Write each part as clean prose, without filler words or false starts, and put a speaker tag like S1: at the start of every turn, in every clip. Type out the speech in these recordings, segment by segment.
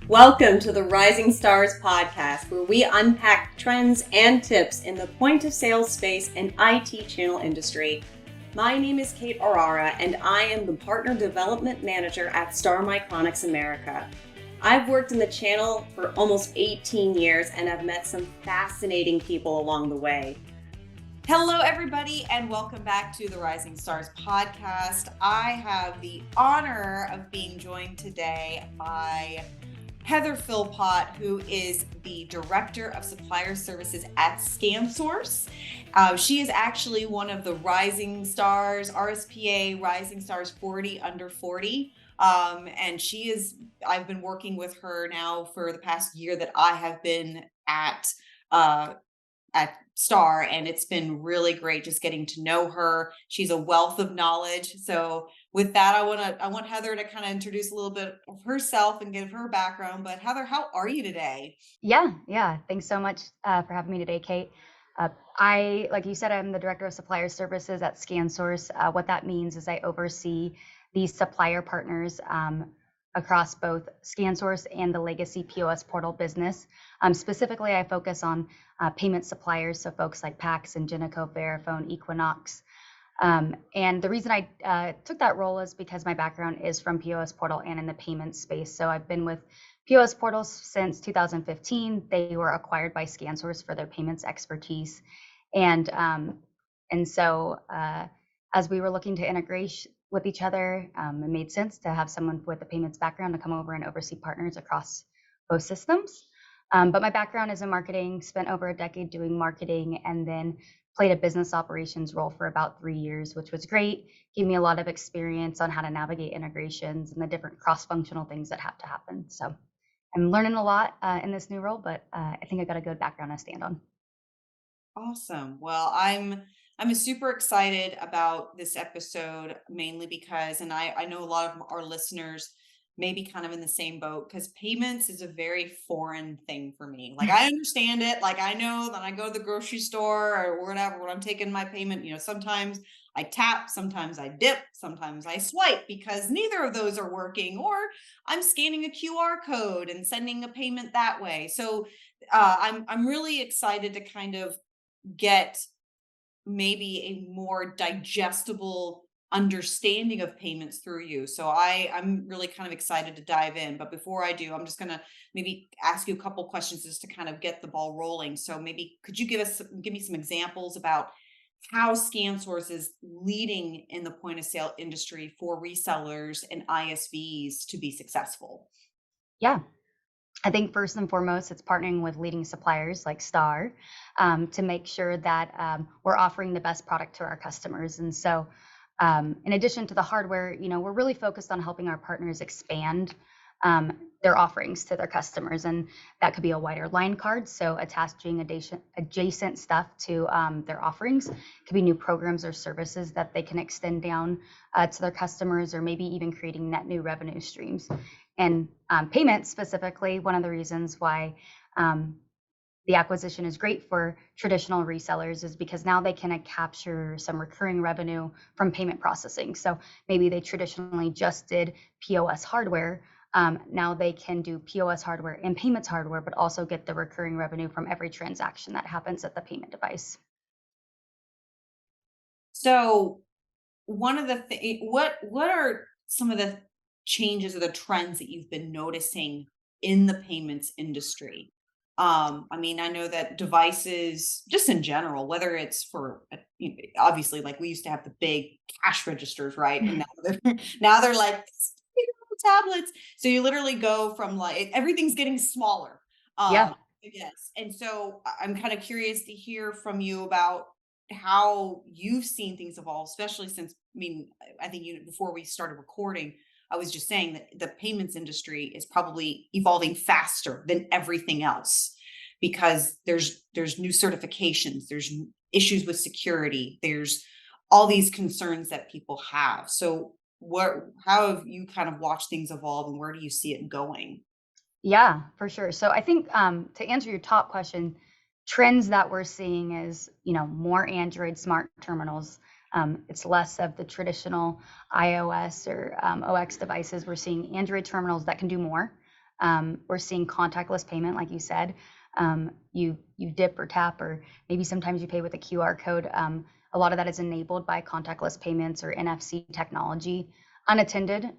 S1: Welcome to the Rising Stars podcast, where we unpack trends and tips in the point of sale space and IT channel industry. My name is Kate Orara, and I am the Partner Development Manager at Star Micronics America. I've worked in the channel for almost 18 years and have met some fascinating people along the way.
S2: Hello, everybody, and welcome back to the Rising Stars podcast. I have the honor of being joined today by Heather Philpott, who is the Director of Supplier Services at ScanSource. She is actually one of the Rising Stars, RSPA Rising Stars 40 under 40. And I've been working with her now for the past year that I have been at Star, and it's been really great just getting to know her. She's a wealth of knowledge. So with that, I want Heather to kind of introduce a little bit of herself and give her background. But Heather, how are you today?
S3: Yeah. Thanks so much for having me today, Kate. Like you said, I'm the Director of Supplier Services at ScanSource. What that means is I oversee these supplier partners across both ScanSource and the legacy POS portal business. Specifically, I focus on payment suppliers, so folks like Pax and Ingenico, Verifone, Equinox. And the reason I took that role is because my background is from POS portal and in the payment space. So I've been with POS portals since 2015. They were acquired by ScanSource for their payments expertise. And so as we were looking to integrate with each other, it made sense to have someone with a payments background to come over and oversee partners across both systems. But my background is in marketing, spent over a decade doing marketing, and then played a business operations role for about 3 years, which was great. Gave me a lot of experience on how to navigate integrations and the different cross-functional things that have to happen. So I'm learning a lot in this new role, but I think I got a good background to stand on.
S2: Awesome. Well, I'm super excited about this episode, mainly because, and I know a lot of our listeners may be kind of in the same boat, because payments is a very foreign thing for me. Like, I understand it. Like, I know that I go to the grocery store or whatever, when I'm taking my payment, sometimes I tap, sometimes I dip, sometimes I swipe, because neither of those are working, or I'm scanning a QR code and sending a payment that way. So I'm really excited to kind of get maybe a more digestible understanding of payments through you. So I'm really kind of excited to dive in. But before I do, I'm just going to maybe ask you a couple questions just to kind of get the ball rolling. So maybe could you give me some examples about how ScanSource is leading in the point of sale industry for resellers and ISVs to be successful?
S3: Yeah. I think first and foremost, it's partnering with leading suppliers like Star to make sure that we're offering the best product to our customers. And so in addition to the hardware, we're really focused on helping our partners expand their offerings to their customers. And that could be a wider line card, so attaching adjacent stuff to their offerings. It could be new programs or services that they can extend down to their customers, or maybe even creating net new revenue streams. And payments specifically, one of the reasons why the acquisition is great for traditional resellers is because now they can capture some recurring revenue from payment processing. So maybe they traditionally just did POS hardware. Now they can do POS hardware and payments hardware, but also get the recurring revenue from every transaction that happens at the payment device.
S2: So one of the what are some of the changes or the trends that you've been noticing in the payments industry? I mean, I know that devices, just in general, whether it's for obviously, like, we used to have the big cash registers, right? And now they're like tablets. So you literally go from, like, everything's getting smaller.
S3: Yeah.
S2: Yes. And so I'm kind of curious to hear from you about how you've seen things evolve, especially since, I think before we started recording, I was just saying that the payments industry is probably evolving faster than everything else, because there's new certifications, there's issues with security, there's all these concerns that people have. So how have you kind of watched things evolve, and where do you see it going?
S3: Yeah, for sure. So I think to answer your top question, trends that we're seeing is, more Android smart terminals. It's less of the traditional iOS or OX devices. We're seeing Android terminals that can do more. We're seeing contactless payment, like you said. You dip or tap, or maybe sometimes you pay with a QR code. A lot of that is enabled by contactless payments or NFC technology. Unattended,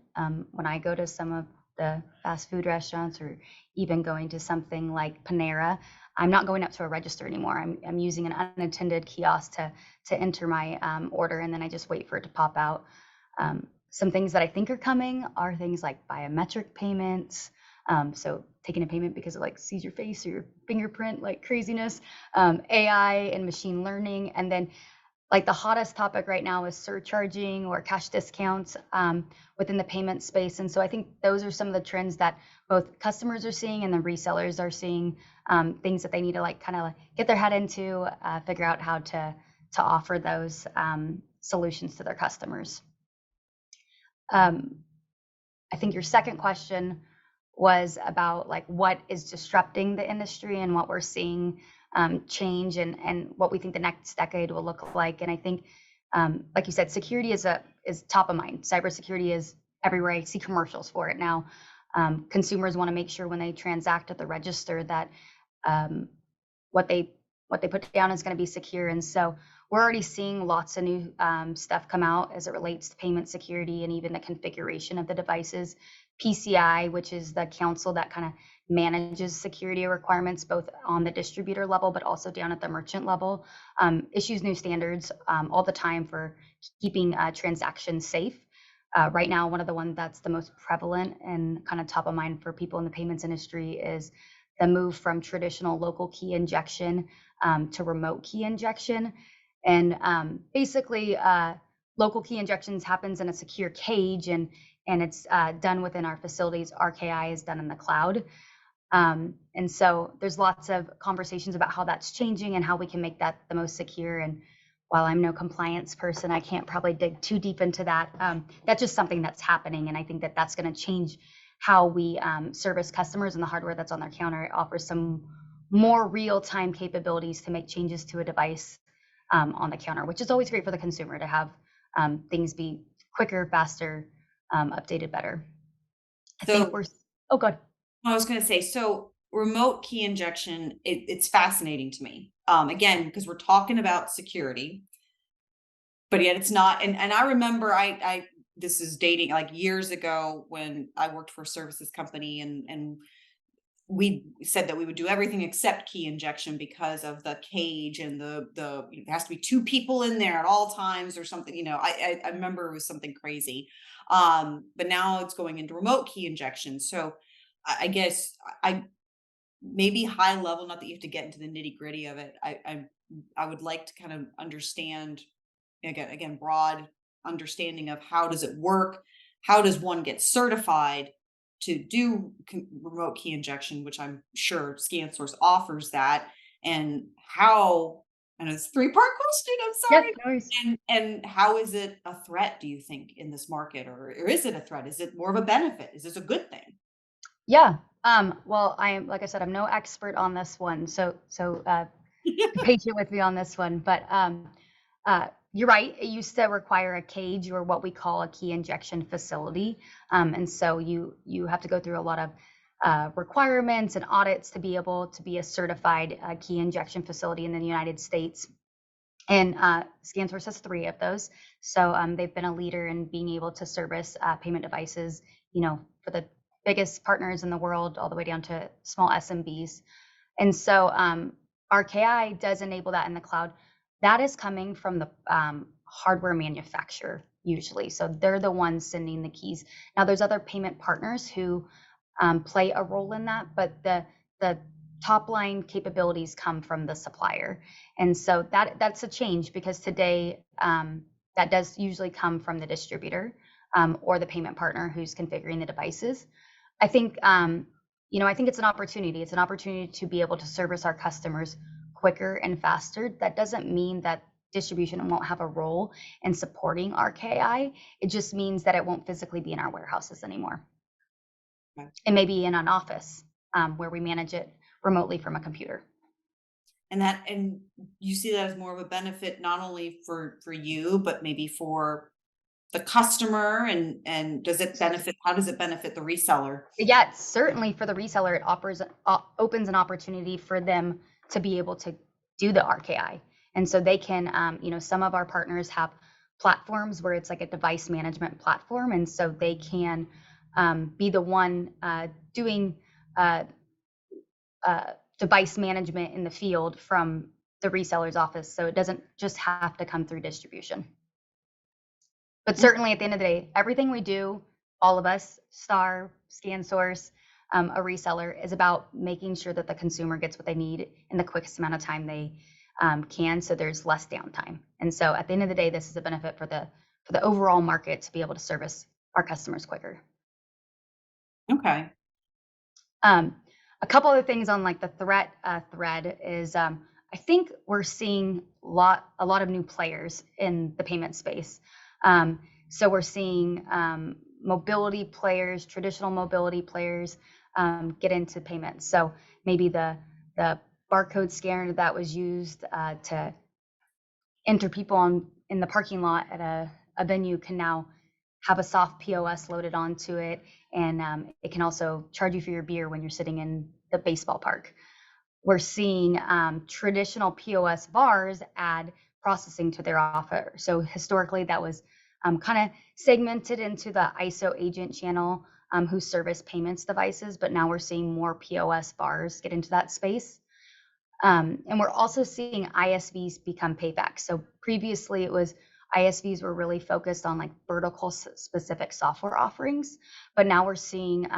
S3: when I go to some of the fast food restaurants, or even going to something like Panera, I'm not going up to a register anymore. I'm using an unattended kiosk to enter my order, and then I just wait for it to pop out. Some things that I think are coming are things like biometric payments. So taking a payment because it like sees your face or your fingerprint, like craziness, AI and machine learning. And then like the hottest topic right now is surcharging or cash discounts within the payment space. And so I think those are some of the trends that both customers are seeing and the resellers are seeing, things that they need to like kind of get their head into, figure out how to offer those solutions to their customers. I think your second question was about like what is disrupting the industry and what we're seeing change, and what we think the next decade will look like. And I think, like you said, security is top of mind. Cybersecurity is everywhere. I see commercials for it now. Consumers want to make sure when they transact at the register that what they put down is going to be secure. And so we're already seeing lots of new stuff come out as it relates to payment security and even the configuration of the devices. PCI, which is the council that kind of manages security requirements both on the distributor level but also down at the merchant level, issues new standards all the time for keeping transactions safe. Right now, one of the ones that's the most prevalent and kind of top of mind for people in the payments industry is the move from traditional local key injection to remote key injection. And basically, local key injections happens in a secure cage, and it's done within our facilities. RKI is done in the cloud. And so there's lots of conversations about how that's changing and how we can make that the most secure. And while I'm no compliance person, I can't probably dig too deep into that. That's just something that's happening. And I think that that's going to change how we service customers, and the hardware that's on their counter. It offers some more real-time capabilities to make changes to a device on the counter, which is always great for the consumer to have things be quicker, faster, updated better. I think we're, oh, good.
S2: I was going to say, so remote key injection, it's fascinating to me. Again, because we're talking about security, but yet it's not. And I remember this is dating like years ago when I worked for a services company, and we said that we would do everything except key injection because of the cage and the it has to be two people in there at all times or something. I remember it was something crazy. But now it's going into remote key injection. So I guess I maybe high level, not that you have to get into the nitty gritty of it. I would like to kind of understand again broad understanding of how does it work, how does one get certified to do remote key injection, which I'm sure ScanSource offers that, and how. And it's a three-part question. I'm sorry.
S3: Yep, no worries.
S2: And how is it a threat, do you think, in this market, or is it a threat? Is it more of a benefit? Is this a good thing?
S3: Yeah. Well, like I said, I'm no expert on this one, so be patient with me on this one. But you're right. It used to require a cage, or what we call a key injection facility, and so you have to go through a lot of requirements and audits to be able to be a certified key injection facility in the United States. And ScanSource has 3 of those. So they've been a leader in being able to service payment devices, for the biggest partners in the world, all the way down to small SMBs. And so RKI does enable that in the cloud. That is coming from the hardware manufacturer usually. So they're the ones sending the keys. Now there's other payment partners who play a role in that, but the top line capabilities come from the supplier. And so that's a change, because today that does usually come from the distributor or the payment partner who's configuring the devices. I think, I think it's an opportunity. It's an opportunity to be able to service our customers quicker and faster. That doesn't mean that distribution won't have a role in supporting RKI. It just means that it won't physically be in our warehouses anymore.
S2: Okay.
S3: It may be in an office where we manage it remotely from a computer.
S2: And you see that as more of a benefit, not only for you, but maybe for the customer, and does it benefit, how does it benefit the reseller?
S3: Yeah, certainly for the reseller, it opens an opportunity for them to be able to do the RKI. And so they can, some of our partners have platforms where it's like a device management platform. And so they can be the one doing device management in the field from the reseller's office. So it doesn't just have to come through distribution. But certainly at the end of the day, everything we do, all of us, Star, ScanSource, a reseller, is about making sure that the consumer gets what they need in the quickest amount of time they can, so there's less downtime. And so at the end of the day, this is a benefit for the overall market to be able to service our customers quicker.
S2: Okay.
S3: A couple other things on like the threat thread is I think we're seeing a lot of new players in the payment space. So we're seeing mobility players, traditional mobility players get into payments. So maybe the barcode scanner that was used to enter people in the parking lot at a venue can now have a soft POS loaded onto it, and it can also charge you for your beer when you're sitting in the baseball park. We're seeing traditional POS VARs add processing to their offer. So historically, that was kind of segmented into the ISO agent channel who service payments devices, but now we're seeing more POS VARs get into that space. And we're also seeing ISVs become payback. So previously it was ISVs were really focused on like vertical specific software offerings, but now we're seeing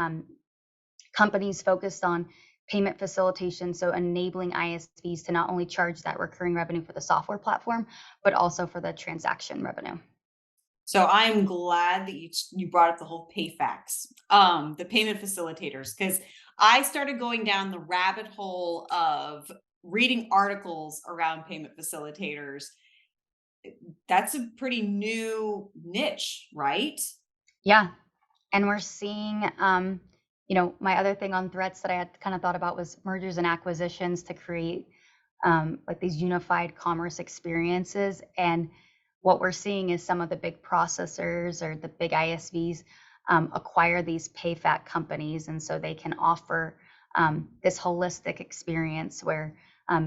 S3: companies focused on payment facilitation, so enabling ISVs to not only charge that recurring revenue for the software platform, but also for the transaction revenue.
S2: So I'm glad that you brought up the whole PayFacs, the payment facilitators, because I started going down the rabbit hole of reading articles around payment facilitators. That's a pretty new niche, right?
S3: Yeah, and we're seeing, my other thing on threats that I had kind of thought about was mergers and acquisitions to create like these unified commerce experiences. And what we're seeing is some of the big processors or the big ISVs acquire these PayFac companies, and so they can offer this holistic experience where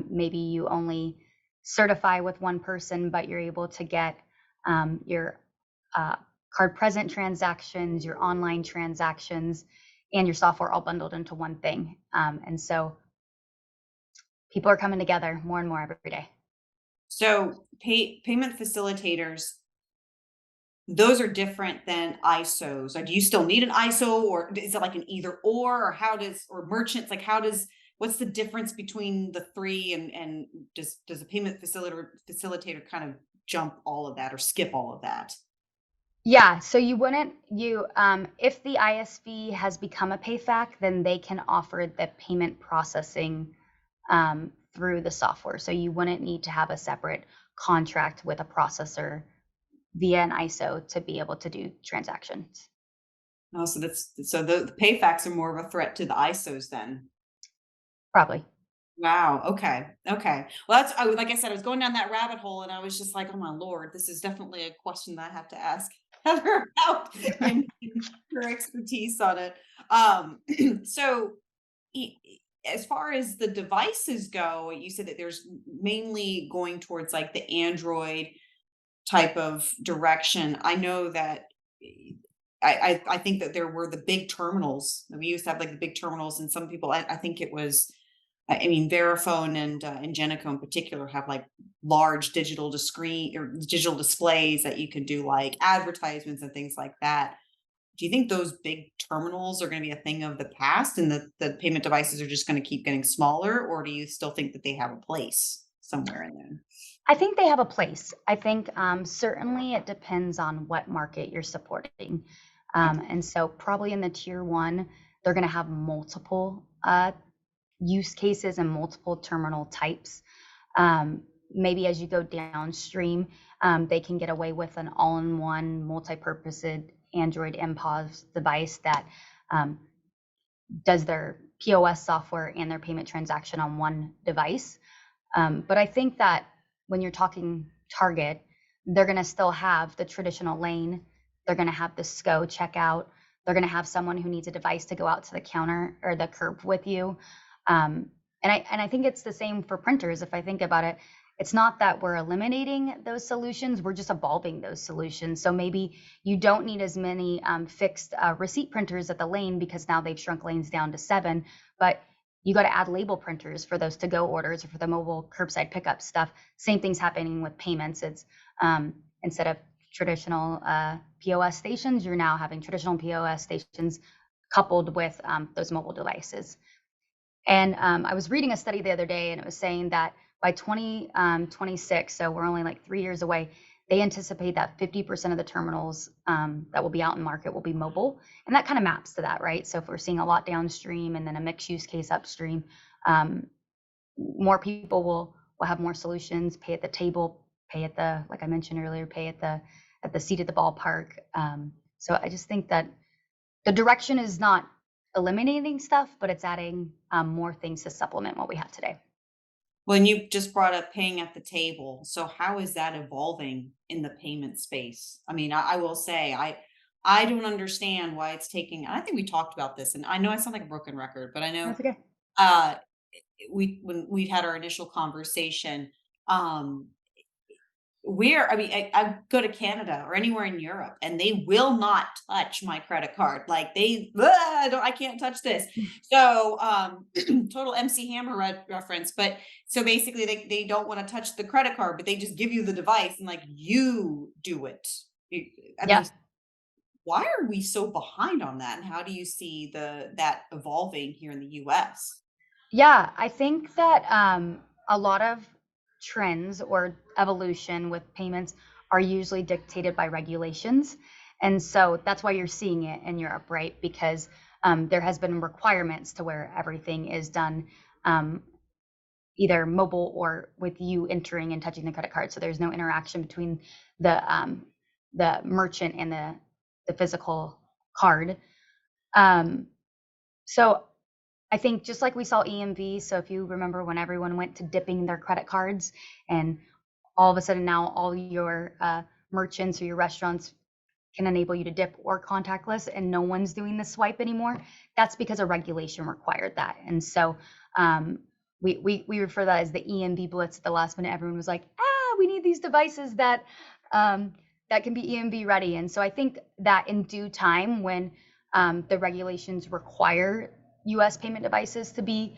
S3: maybe you only certify with one person, but you're able to get your card present transactions, your online transactions, and your software all bundled into one thing. And so people are coming together more and more every day.
S2: So payment facilitators, those are different than ISOs. Or do you still need an ISO, or is it like an either or or merchants, like what's the difference between the three, and does a payment facilitator kind of jump all of that or skip all of that?
S3: Yeah, so if the ISV has become a PayFac, then they can offer the payment processing through the software. So you wouldn't need to have a separate contract with a processor via an ISO to be able to do transactions.
S2: Oh, so the PayFacs are more of a threat to the ISOs then.
S3: Probably.
S2: Wow. Okay. Well, like I said, I was going down that rabbit hole, and I was just like, oh my Lord, this is definitely a question that I have to ask Heather about and her expertise on it. So as far as the devices go, you said that there's mainly going towards like the Android type of direction. I know that I think that there were the big terminals. We used to have like the big terminals, and some people, I think it was, I mean, Verifone and Ingenico in particular have like large digital displays that you can do like advertisements and things like that. Do you think those big terminals are going to be a thing of the past, and the payment devices are just going to keep getting smaller, or do you still think that they have a place somewhere in there?
S3: I think they have a place. I think certainly it depends on what market you're supporting. And so probably in the tier one, they're going to have multiple use cases and multiple terminal types. Maybe as you go downstream, they can get away with an all-in-one multi-purpose Android MPOS device that does their POS software and their payment transaction on one device. But I think that when you're talking target, they're going to still have the traditional lane They're going to have the SCO checkout. They're going to have someone who needs a device to go out to the counter or the curb with you. And I think it's the same for printers. If I think about it, it's not that we're eliminating those solutions, we're just evolving those solutions. So maybe you don't need as many fixed receipt printers at the lane because now they've shrunk lanes down to 7, but you got to add label printers for those to-go orders or for the mobile curbside pickup stuff. Same thing's happening with payments. It's instead of traditional POS stations, you're now having traditional POS stations coupled with those mobile devices. And I was reading a study the other day, and it was saying that by 2026, so we're only like 3 years away, they anticipate that 50% of the terminals that will be out in market will be mobile. And that kind of maps to that, right? So if we're seeing a lot downstream and then a mixed use case upstream, more people will have more solutions, pay at the table, pay at the, like I mentioned earlier, pay at the seat at the ballpark. So I just think that the direction is not eliminating stuff, but it's adding more things to supplement what we have today.
S2: Well, and you just brought up paying at the table. So how is that evolving in the payment space? I mean, I will say, I don't understand why it's taking, I think we talked about this, and I know I sound like a broken record, but I know
S3: That's okay.
S2: when we've had our initial conversation, I go to Canada or anywhere in Europe and they will not touch my credit card. Like I can't touch this. So, total MC Hammer reference. But so basically they don't want to touch the credit card, but they just give you the device and like, you do it. I mean, why are we so behind on that? And how do you see that evolving here in the US?
S3: Yeah, I think that a lot of trends or evolution with payments are usually dictated by regulations. And so that's why you're seeing it in Europe, right? Because there has been requirements to where everything is done either mobile or with you entering and touching the credit card. So there's no interaction between the merchant and the physical card. So I think just like we saw EMV, so if you remember when everyone went to dipping their credit cards and all of a sudden now all your merchants or your restaurants can enable you to dip or contactless and no one's doing the swipe anymore, that's because a regulation required that. And so we refer that as the EMV blitz at the last minute. Everyone was like, we need these devices that can be EMV ready. And so I think that in due time, when the regulations require US payment devices to be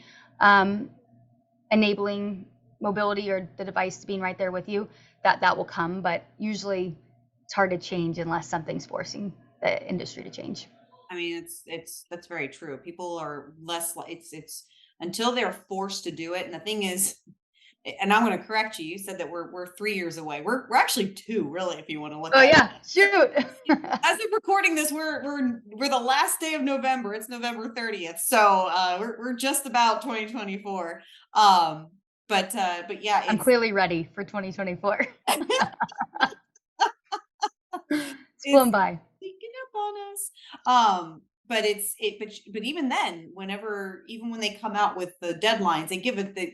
S3: enabling mobility or the device being right there with you, that will come. But usually it's hard to change unless something's forcing the industry to change.
S2: I mean, that's very true. People are less like it's until they're forced to do it. And the thing is, and I'm going to correct you. You said that we're 3 years away. We're actually 2, really, if you want to look.
S3: Shoot.
S2: As of recording this, we're the last day of November. It's November 30th, so we're just about 2024. But yeah,
S3: I'm clearly ready for 2024. It's flown by.
S2: Sneaking up on us. But but even then, even when they come out with the deadlines, they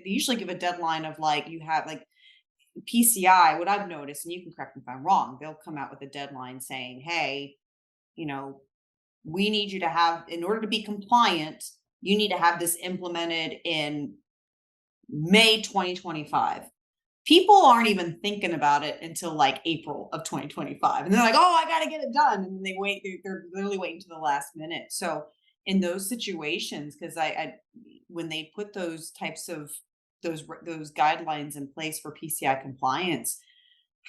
S2: usually give a deadline of like, you have like PCI. What I've noticed, and you can correct me if I'm wrong, they'll come out with a deadline saying, hey, we need you to have, in order to be compliant, you need to have this implemented in May 2025. People aren't even thinking about it until like April of 2025. And they're like, I got to get it done. And they wait, they're literally waiting to the last minute. So in those situations, because when they put those types of those guidelines in place for PCI compliance,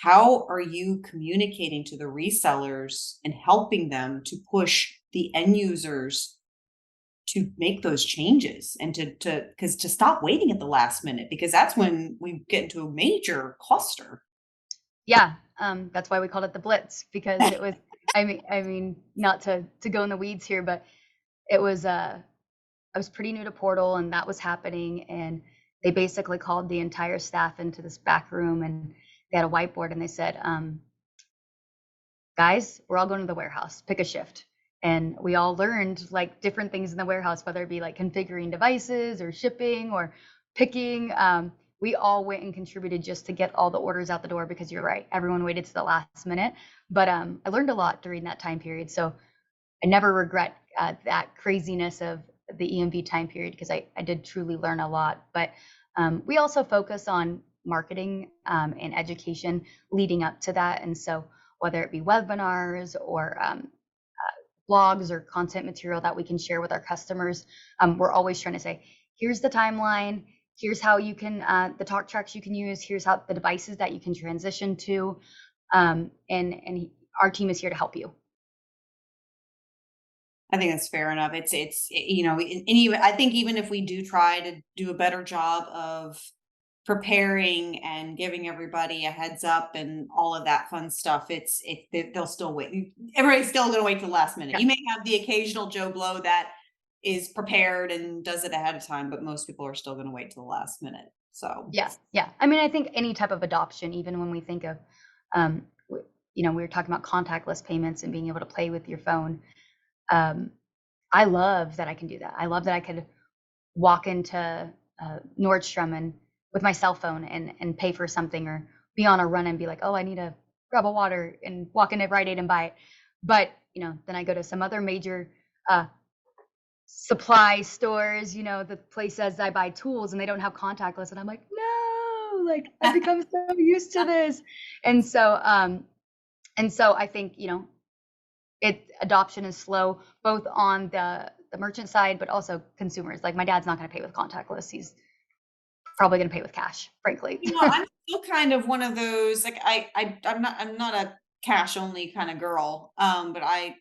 S2: how are you communicating to the resellers and helping them to push the end users to make those changes and to stop waiting at the last minute, because that's when we get into a major cluster.
S3: Yeah. That's why we called it the Blitz, because it was, I mean, not to go in the weeds here, but it was, I was pretty new to Portal and that was happening. And they basically called the entire staff into this back room and they had a whiteboard and they said, guys, we're all going to the warehouse, pick a shift. And we all learned like different things in the warehouse, whether it be like configuring devices or shipping or picking. we all went and contributed just to get all the orders out the door, because you're right, everyone waited to the last minute. But I learned a lot during that time period. So I never regret that craziness of the EMV time period, because I did truly learn a lot. But we also focus on marketing and education leading up to that. And so whether it be webinars or blogs or content material that we can share with our customers, we're always trying to say, here's the timeline, here's how you can, the talk tracks you can use, here's how the devices that you can transition to, and our team is here to help you.
S2: I think that's fair enough. It's and even I think even if we do try to do a better job of preparing and giving everybody a heads up and all of that fun stuff, they'll still wait. Everybody's still going to wait till the last minute.
S3: Yeah.
S2: You may have the occasional Joe Blow that is prepared and does it ahead of time, but most people are still going to wait till the last minute. So
S3: yeah. I mean, I think any type of adoption, even when we think of, we were talking about contactless payments and being able to play with your phone. I love that I can do that. I love that I could walk into Nordstrom and with my cell phone and pay for something, or be on a run and be like, oh, I need to grab a water, and walk into Rite Aid and buy it. But, then I go to some other major supply stores, the places I buy tools, and they don't have contactless. And I'm like, no, like I've become so used to this. And so I think, adoption is slow, both on the merchant side, but also consumers. Like my dad's not going to pay with contactless. He's probably going to pay with cash, frankly.
S2: I'm still kind of one of those, like I'm not a cash only kind of girl. But I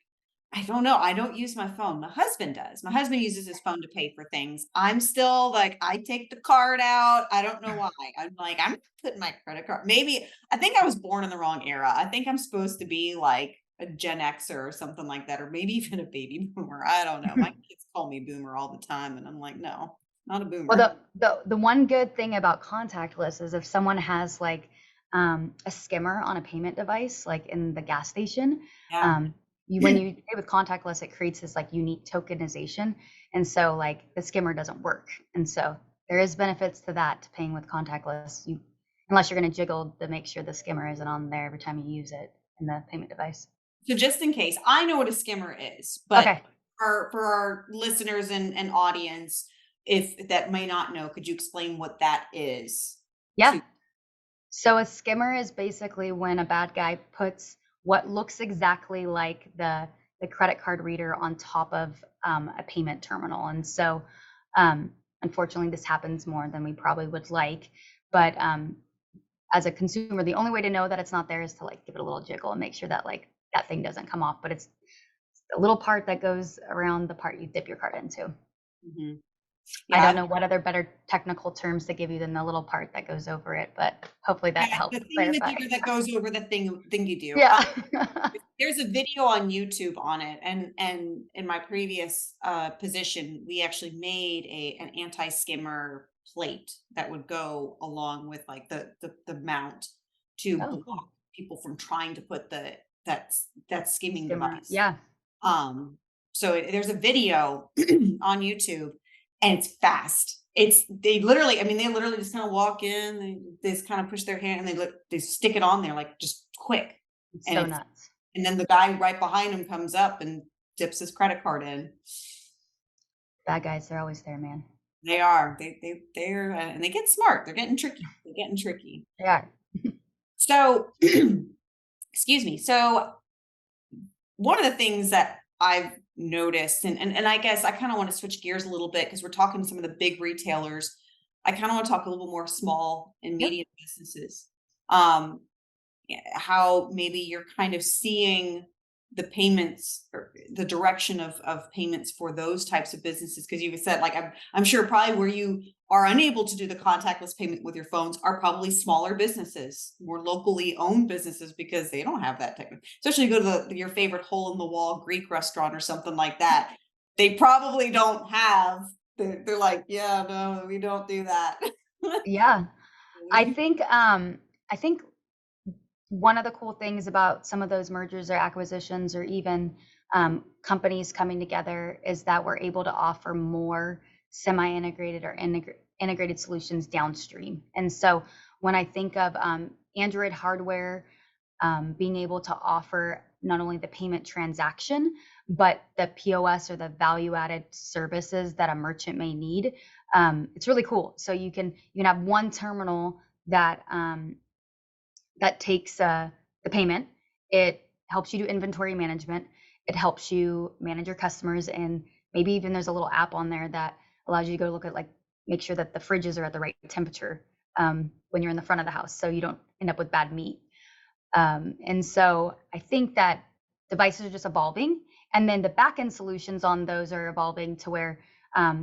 S2: don't know. I don't use my phone. My husband does. My husband uses his phone to pay for things. I'm still like, I take the card out. I don't know why. I'm like, I'm putting my credit card. Maybe I think I was born in the wrong era. I think I'm supposed to be like a Gen Xer or something like that, or maybe even a baby boomer. I don't know. My kids call me boomer all the time, and I'm like, no, not a boomer.
S3: Well, the one good thing about contactless is if someone has like a skimmer on a payment device, like in the gas station, when you pay with contactless, it creates this like unique tokenization. And so like the skimmer doesn't work. And so there is benefits to that, to paying with contactless, unless you're going to jiggle to make sure the skimmer isn't on there every time you use it in the payment device.
S2: So just in case, I know what a skimmer is, but
S3: okay.
S2: for our listeners and audience, if that may not know, could you explain what that is?
S3: Yeah. So a skimmer is basically when a bad guy puts what looks exactly like the credit card reader on top of a payment terminal. And so unfortunately, this happens more than we probably would like. But as a consumer, the only way to know that it's not there is to like give it a little jiggle and make sure that like that thing doesn't come off. But it's a little part that goes around the part you dip your card into.
S2: Mm-hmm.
S3: I don't know what other better technical terms to give you than the little part that goes over it, but hopefully that helps clarify.
S2: The that goes over the thing you do.
S3: Yeah.
S2: There's a video on YouTube on it, and in my previous position, we actually made an anti-skimmer plate that would go along with like the mount to block people from trying to put that skimming device.
S3: Yeah.
S2: So there's a video on YouTube, and it's fast. They literally just kind of walk in, they just kind of push their hand, and they stick it on there like just quick.
S3: It's so nuts.
S2: And then the guy right behind him comes up and dips his credit card in.
S3: Bad guys, they're always there, man.
S2: They are. They're and they get smart. They're getting tricky.
S3: They are.
S2: So, excuse me. So, one of the things that I've noticed, and I guess I kind of want to switch gears a little bit because we're talking to some of the big retailers. I kind of want to talk a little more small and medium businesses. How maybe you're kind of seeing the payments or the direction of payments for those types of businesses, because you've said like I'm sure probably where you are unable to do the contactless payment with your phones are probably smaller businesses, more locally owned businesses, because they don't have that technology. Especially you go to your favorite hole in the wall Greek restaurant or something like that, they probably don't have. They're like, yeah, no, we don't do that.
S3: Yeah, I think one of the cool things about some of those mergers or acquisitions, or even companies coming together, is that we're able to offer more semi-integrated or integrated solutions downstream. And so when I think of Android hardware being able to offer not only the payment transaction, but the POS or the value-added services that a merchant may need, it's really cool. So you can have one terminal that that takes the payment. It helps you do inventory management. It helps you manage your customers, and maybe even there's a little app on there that allows you to go look at, like, make sure that the fridges are at the right temperature when you're in the front of the house, so you don't end up with bad meat. And so I think that devices are just evolving, and then the backend solutions on those are evolving to where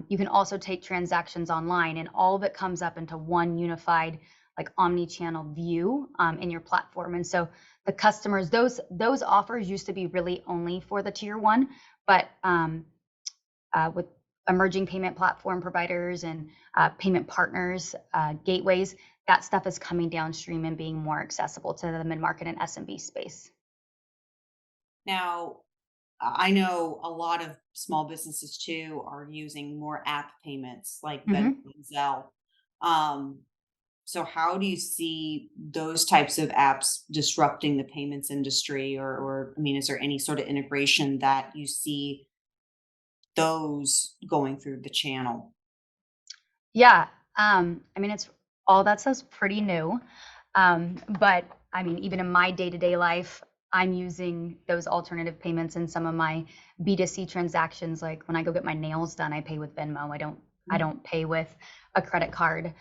S3: you can also take transactions online, and all of it comes up into one unified, like, omni-channel view in your platform. And so the customers, those offers used to be really only for the tier one, but with emerging payment platform providers and payment partners, gateways, that stuff is coming downstream and being more accessible to the mid-market and SMB space.
S2: Now, I know a lot of small businesses too are using more app payments like Venmo and Zelle. So how do you see those types of apps disrupting the payments industry? Or I mean, is there any sort of integration that you see those going through the channel?
S3: Yeah, I mean, it's all that stuff's pretty new, but I mean, even in my day-to-day life, I'm using those alternative payments in some of my B2C transactions. Like when I go get my nails done, I pay with Venmo. I don't pay with a credit card.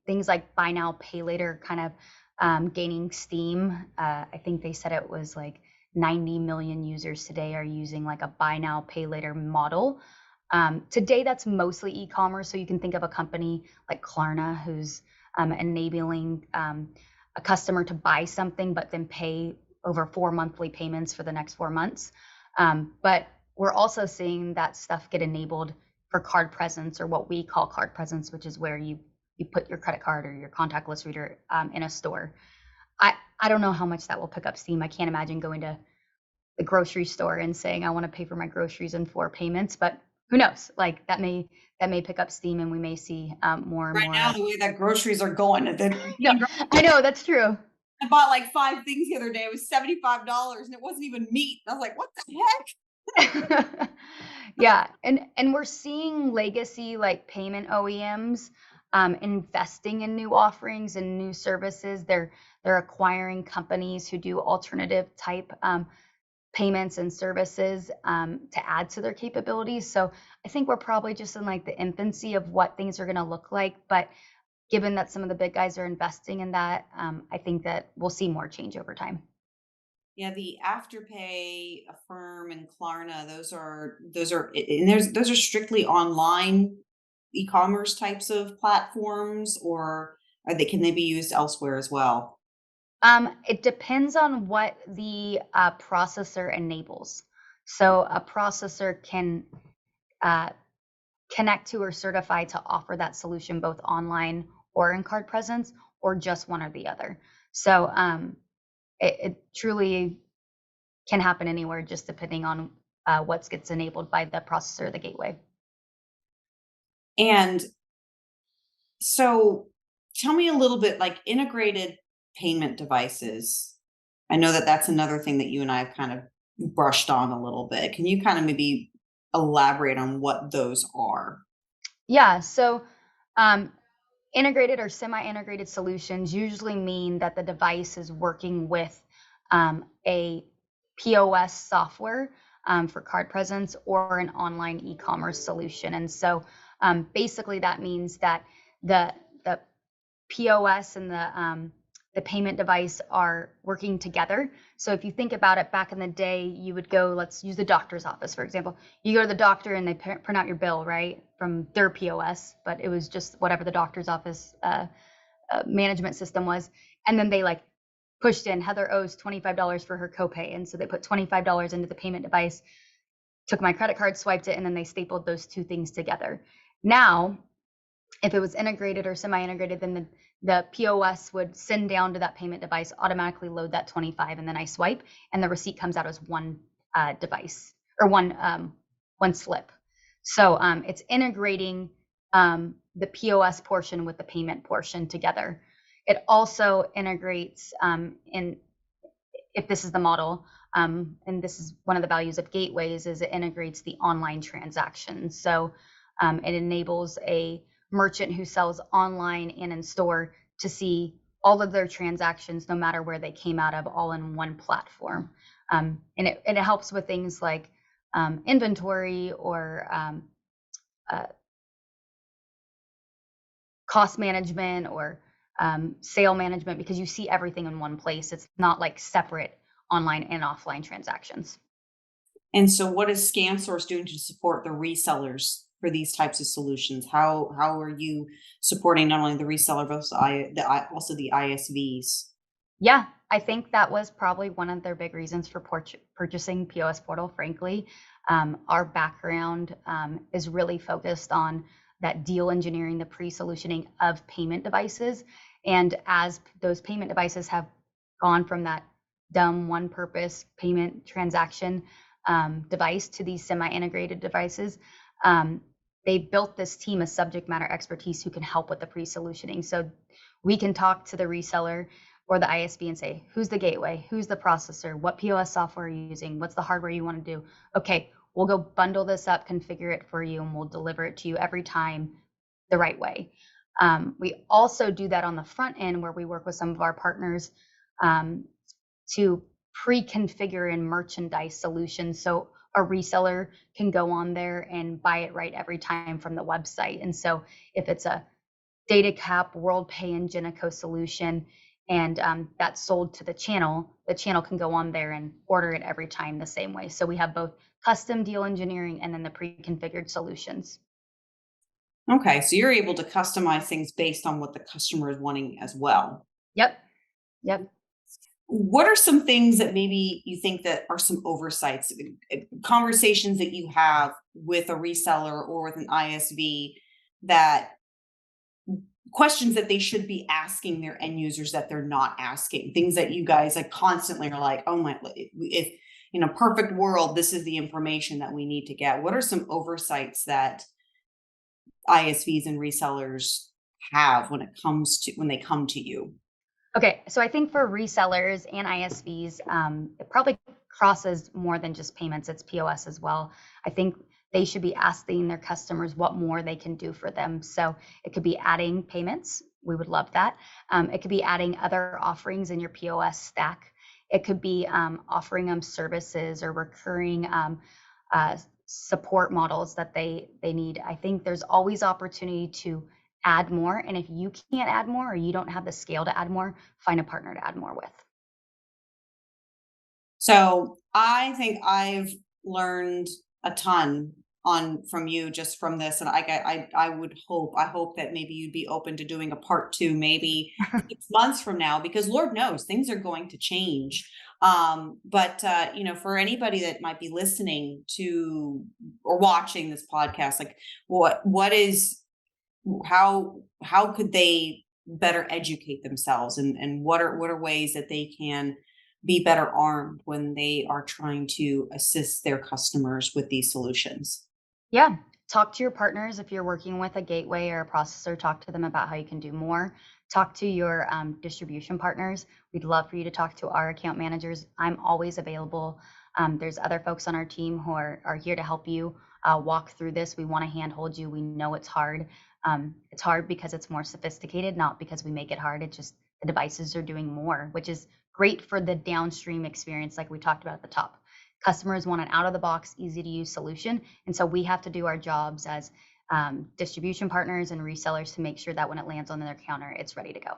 S3: Things like buy now, pay later kind of gaining steam. I think they said it was like 90 million users today are using like a buy now, pay later model. Today, that's mostly e-commerce. So you can think of a company like Klarna who's enabling a customer to buy something, but then pay over 4 monthly payments for the next 4 months. But we're also seeing that stuff get enabled for card presence, or what we call card presence, which is where you put your credit card or your contactless reader in a store. I don't know how much that will pick up steam. I can't imagine going to the grocery store and saying, I want to pay for my groceries in 4 payments, but who knows? Like that may pick up steam, and we may see more and
S2: Right
S3: more.
S2: now, the way that groceries are going,
S3: No, I know that's true.
S2: I bought like 5 things the other day. It was $75 and it wasn't even meat. I was like, what the heck?
S3: Yeah, and we're seeing legacy like payment OEMs investing in new offerings and new services. They're acquiring companies who do alternative type payments and services to add to their capabilities. So I think we're probably just in like the infancy of what things are going to look like. But given that some of the big guys are investing in that, I think that we'll see more change over time.
S2: Yeah, the Afterpay, Affirm, and Klarna, those are those are strictly online e-commerce types of platforms, or can they be used elsewhere as well?
S3: It depends on what the processor enables. So a processor can uh, connect to or certify to offer that solution both online or in card presence, or just one or the other. So it truly can happen anywhere, just depending on what gets enabled by the processor or the gateway.
S2: And so tell me a little bit, like, integrated payment devices. I know that that's another thing that you and I have kind of brushed on a little bit. Can you kind of maybe elaborate on what those are?
S3: Yeah, so integrated or semi-integrated solutions usually mean that the device is working with a POS software for card presence, or an online e-commerce solution. And so basically that means that the POS and the payment device are working together. So if you think about it, back in the day, you would go, let's use the doctor's office, for example. You go to the doctor and they print out your bill, right, from their POS, but it was just whatever the doctor's office management system was. And then they like pushed in, Heather owes $25 for her copay. And so they put $25 into the payment device, took my credit card, swiped it, and then they stapled those two things together. Now, if it was integrated or semi-integrated, then the POS would send down to that payment device, automatically load that 25, and then I swipe, and the receipt comes out as one device, or one slip. So it's integrating the POS portion with the payment portion together. It also integrates if this is the model, and this is one of the values of gateways, is it integrates the online transactions. So it enables a merchant who sells online and in store to see all of their transactions, no matter where they came out of, all in one platform. And it helps with things like inventory or cost management or sale management, because you see everything in one place. It's not like separate online and offline transactions.
S2: And so what is ScanSource doing to support the resellers for these types of solutions? How are you supporting not only the reseller, but also the ISVs?
S3: Yeah, I think that was probably one of their big reasons for purchasing POS Portal, frankly. Our background is really focused on that deal engineering, the pre-solutioning of payment devices. And as those payment devices have gone from that dumb one-purpose payment transaction device to these semi-integrated devices, they built this team of subject matter expertise who can help with the pre-solutioning. So we can talk to the reseller or the ISV and say, who's the gateway? Who's the processor? What POS software are you using? What's the hardware you want to do? Okay, we'll go bundle this up, configure it for you, and we'll deliver it to you every time the right way. We also do that on the front end, where we work with some of our partners to pre-configure and merchandise solutions. So a reseller can go on there and buy it right every time from the website. And so if it's a DataCap, WorldPay, and Genico solution, and that's sold to the channel can go on there and order it every time the same way. So we have both custom deal engineering and then the pre-configured solutions.
S2: Okay, so you're able to customize things based on what the customer is wanting as well.
S3: Yep.
S2: What are some things that maybe you think that are some oversights, conversations that you have with a reseller or with an ISV, that questions that they should be asking their end users that they're not asking, things that you guys like constantly are like, oh my, if in a perfect world, this is the information that we need to get? What are some oversights that ISVs and resellers have when they come to you?
S3: Okay, so I think for resellers and ISVs, it probably crosses more than just payments. It's POS as well. I think they should be asking their customers what more they can do for them. So it could be adding payments. We would love that. It could be adding other offerings in your POS stack. It could be offering them services or recurring support models that they need. I think there's always opportunity to add more. And if you can't add more, or you don't have the scale to add more, find a partner to add more with.
S2: So I think I've learned a ton from you just from this, and I hope that maybe you'd be open to doing a part 2, maybe 6 months from now, because Lord knows things are going to change. But for anybody that might be listening to or watching this podcast, like how could they better educate themselves, and what are ways that they can be better armed when they are trying to assist their customers with these solutions?
S3: Yeah, talk to your partners. If you're working with a gateway or a processor, talk to them about how you can do more. Talk to your distribution partners. We'd love for you to talk to our account managers. I'm always available. There's other folks on our team who are here to help you walk through this. We want to handhold you. We know it's hard. It's hard because it's more sophisticated, not because we make it hard. It's just the devices are doing more, which is great for the downstream experience, like we talked about at the top. Customers want an out-of-the-box, easy-to-use solution. And so we have to do our jobs as distribution partners and resellers to make sure that when it lands on their counter, it's ready to go.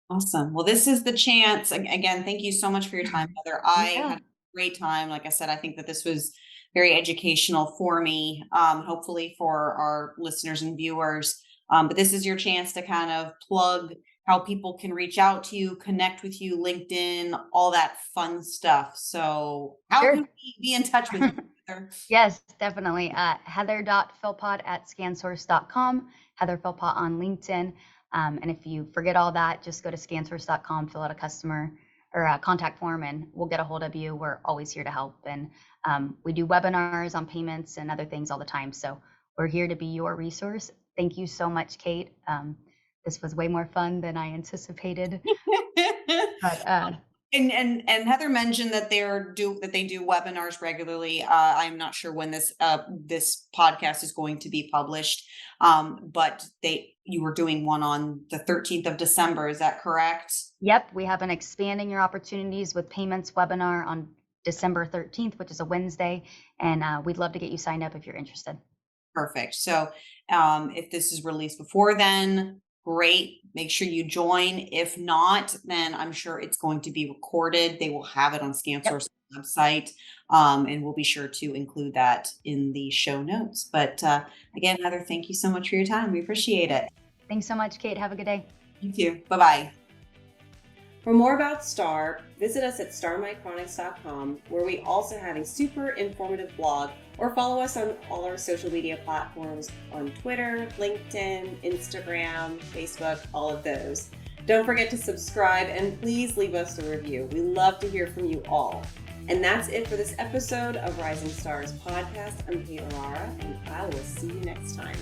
S2: Awesome. Well, this is the chance. Again, thank you so much for your time, Heather. I had a great time. Like I said, I think that this was very educational for me, hopefully for our listeners and viewers. But this is your chance to kind of plug how people can reach out to you, connect with you, LinkedIn, all that fun stuff. So how can we be in touch with you, Heather?
S3: Yes, definitely. Heather.philpott@scansource.com, Heather Philpott on LinkedIn. And if you forget all that, just go to scansource.com, fill out a customer or a contact form, and we'll get a hold of you. We're always here to help. And we do webinars on payments and other things all the time. So we're here to be your resource. Thank you so much, Kate. This was way more fun than I anticipated. But
S2: And Heather mentioned that they do webinars regularly. I'm not sure when this podcast is going to be published, but you were doing one on the 13th of December. Is that correct?
S3: Yep, we have an Expanding Your Opportunities with Payments webinar on December 13th, which is a Wednesday, and we'd love to get you signed up if you're interested.
S2: Perfect. So if this is released before then, great. Make sure you join. If not, then I'm sure it's going to be recorded. They will have it on ScanSource website, and we'll be sure to include that in the show notes. But again, Heather, thank you so much for your time. We appreciate it.
S3: Thanks so much, Kate. Have a good day.
S2: You too. Bye-bye.
S1: For more about Star, visit us at starmicronics.com, where we also have a super informative blog, or follow us on all our social media platforms on Twitter, LinkedIn, Instagram, Facebook, all of those. Don't forget to subscribe and please leave us a review. We love to hear from you all. And that's it for this episode of Rising Stars Podcast. I'm Kate Orara, and I will see you next time.